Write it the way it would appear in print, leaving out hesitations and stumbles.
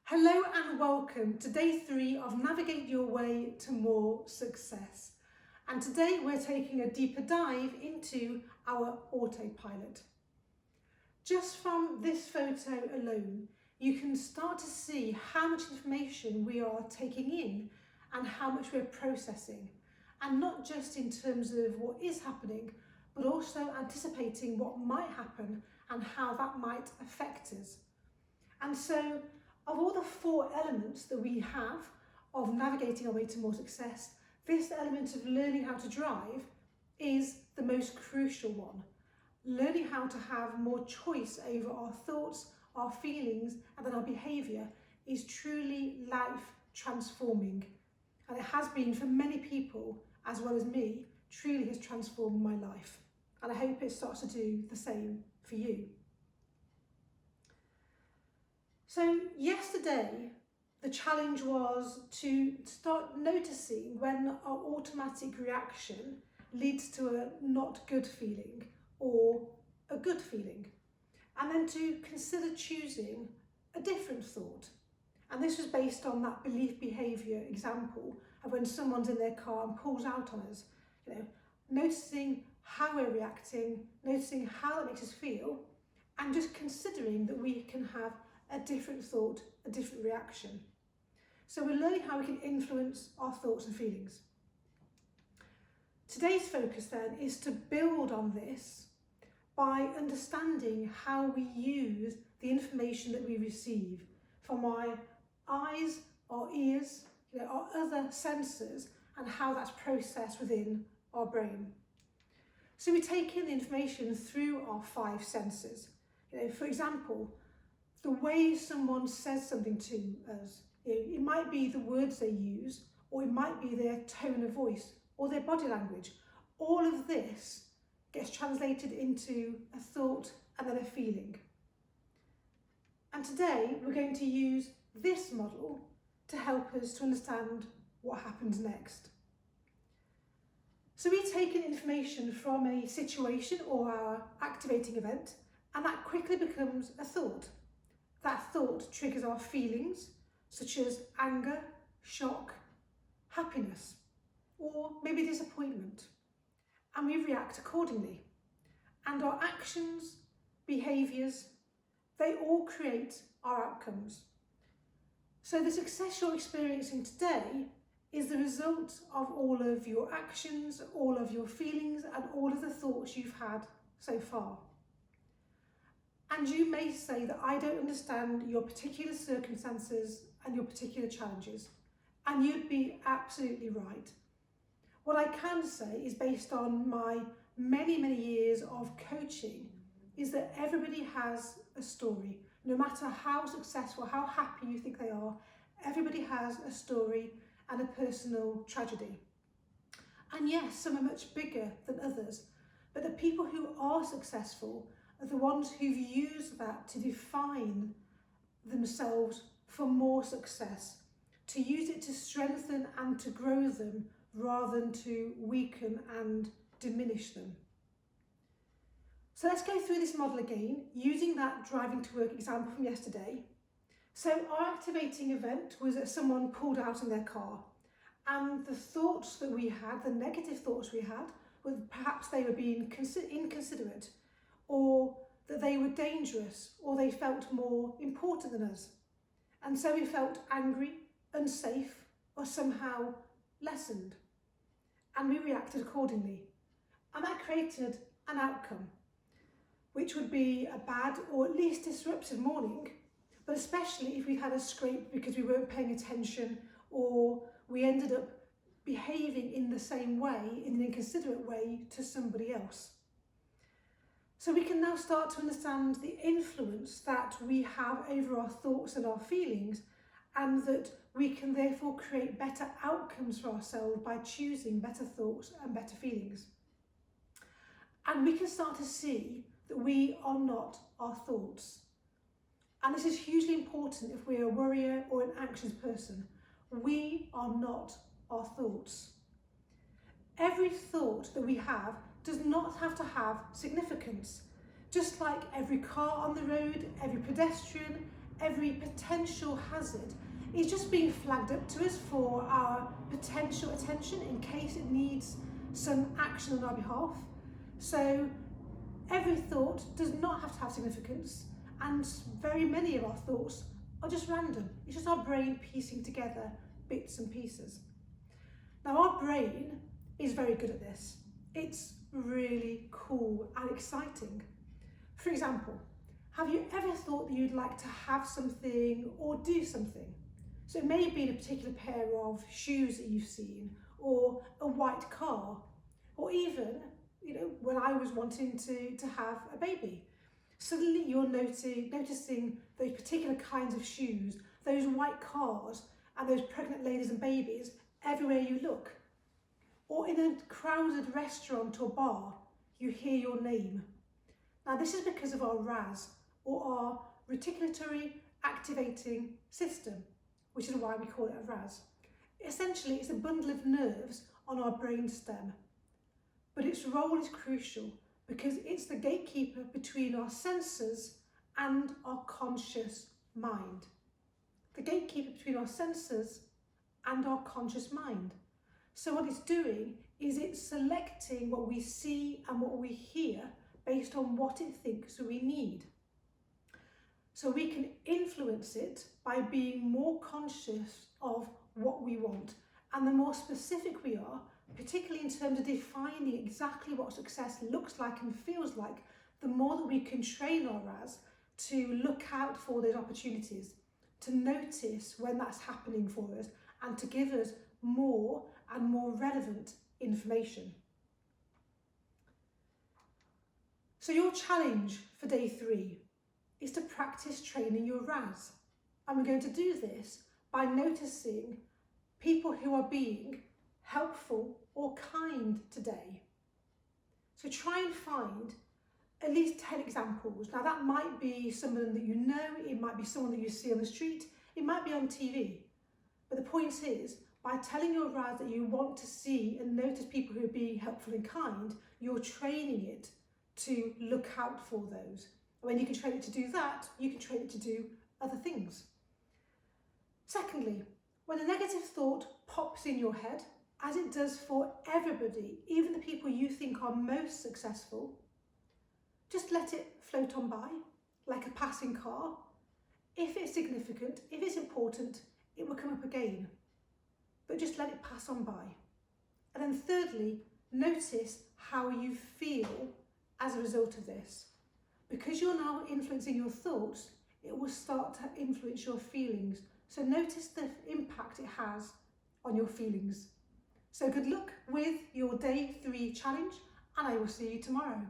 Hello and welcome to day 3 of Navigate Your Way to More Success. And today we're taking a deeper dive into our autopilot. Just from this photo alone, you can start to see how much information we are taking in and how much we're processing. And not just in terms of what is happening, but also anticipating what might happen and how that might affect us. And so, of all the 4 elements that we have of navigating our way to more success, this element of learning how to drive is the most crucial one. Learning how to have more choice over our thoughts, our feelings, and then our behaviour is truly life transforming. And it has been for many people, as well as me, truly has transformed my life. And I hope it starts to do the same for you. So yesterday, the challenge was to start noticing when our automatic reaction leads to a not good feeling or a good feeling, and then to consider choosing a different thought. And this was based on that belief behaviour example of when someone's in their car and pulls out on us, noticing how we're reacting, noticing how that makes us feel, and just considering that we can have a different thought, a different reaction. So we're learning how we can influence our thoughts and feelings. Today's focus then is to build on this by understanding how we use the information that we receive from our eyes, our ears, our other senses, and how that's processed within our brain. So we take in the information through our 5 senses. For example, the way someone says something to us, it might be the words they use, or it might be their tone of voice, or their body language. All of this gets translated into a thought and then a feeling. And today we're going to use this model to help us to understand what happens next. So we take in information from a situation or our activating event, and that quickly becomes a thought. That thought triggers our feelings, such as anger, shock, happiness, or maybe disappointment. And we react accordingly. And our actions, behaviours, they all create our outcomes. So the success you're experiencing today is the result of all of your actions, all of your feelings, and all of the thoughts you've had so far. And you may say that I don't understand your particular circumstances and your particular challenges. And you'd be absolutely right. What I can say is, based on my many, many years of coaching, is that everybody has a story. No matter how successful, how happy you think they are, everybody has a story and a personal tragedy. And yes, some are much bigger than others, but the people who are successful are the ones who've used that to define themselves for more success, to use it to strengthen and to grow them rather than to weaken and diminish them. So let's go through this model again, using that driving to work example from yesterday. So our activating event was that someone pulled out in their car, and the thoughts that we had, the negative thoughts we had, were perhaps they were being inconsiderate, or that they were dangerous, or they felt more important than us. And so we felt angry, unsafe, or somehow lessened. And we reacted accordingly. And that created an outcome, which would be a bad or at least disrupted morning, but especially if we had a scrape because we weren't paying attention, or we ended up behaving in the same way, in an inconsiderate way, to somebody else. So we can now start to understand the influence that we have over our thoughts and our feelings, and that we can therefore create better outcomes for ourselves by choosing better thoughts and better feelings. And we can start to see that we are not our thoughts. And this is hugely important if we're a worrier or an anxious person. We are not our thoughts. Every thought that we have does not have to have significance. Just like every car on the road, every pedestrian, every potential hazard is just being flagged up to us for our potential attention in case it needs some action on our behalf. So every thought does not have to have significance, and very many of our thoughts are just random. It's just our brain piecing together bits and pieces. Now, our brain is very good at this. It's really cool and exciting. For example, have you ever thought that you'd like to have something or do something? So it may be a particular pair of shoes that you've seen, or a white car, or even, when I was wanting to have a baby. Suddenly you're noticing those particular kinds of shoes, those white cars, and those pregnant ladies and babies everywhere you look. Or in a crowded restaurant or bar, you hear your name. Now, this is because of our RAS, or our reticulatory activating system, which is why we call it a RAS. Essentially, it's a bundle of nerves on our brain stem, but its role is crucial because it's the gatekeeper between our senses and our conscious mind. The gatekeeper between our senses and our conscious mind. So what it's doing is it's selecting what we see and what we hear based on what it thinks we need. So we can influence it by being more conscious of what we want. And the more specific we are, particularly in terms of defining exactly what success looks like and feels like, the more that we can train our RAS to look out for those opportunities, to notice when that's happening for us, and to give us more and more relevant information. So your challenge for day 3 is to practice training your RAS. And we're going to do this by noticing people who are being helpful or kind today. So try and find at least 10 examples. Now that might be someone that you know, it might be someone that you see on the street, it might be on TV. But the point is, by telling your RAS that you want to see and notice people who are being helpful and kind, you're training it to look out for those. And when you can train it to do that, you can train it to do other things. Secondly, when a negative thought pops in your head, as it does for everybody, even the people you think are most successful, just let it float on by like a passing car. If it's significant, if it's important, it will come up again, but just let it pass on by. And then thirdly, notice how you feel as a result of this. Because you're now influencing your thoughts, it will start to influence your feelings. So notice the impact it has on your feelings. So good luck with your day 3 challenge, and I will see you tomorrow.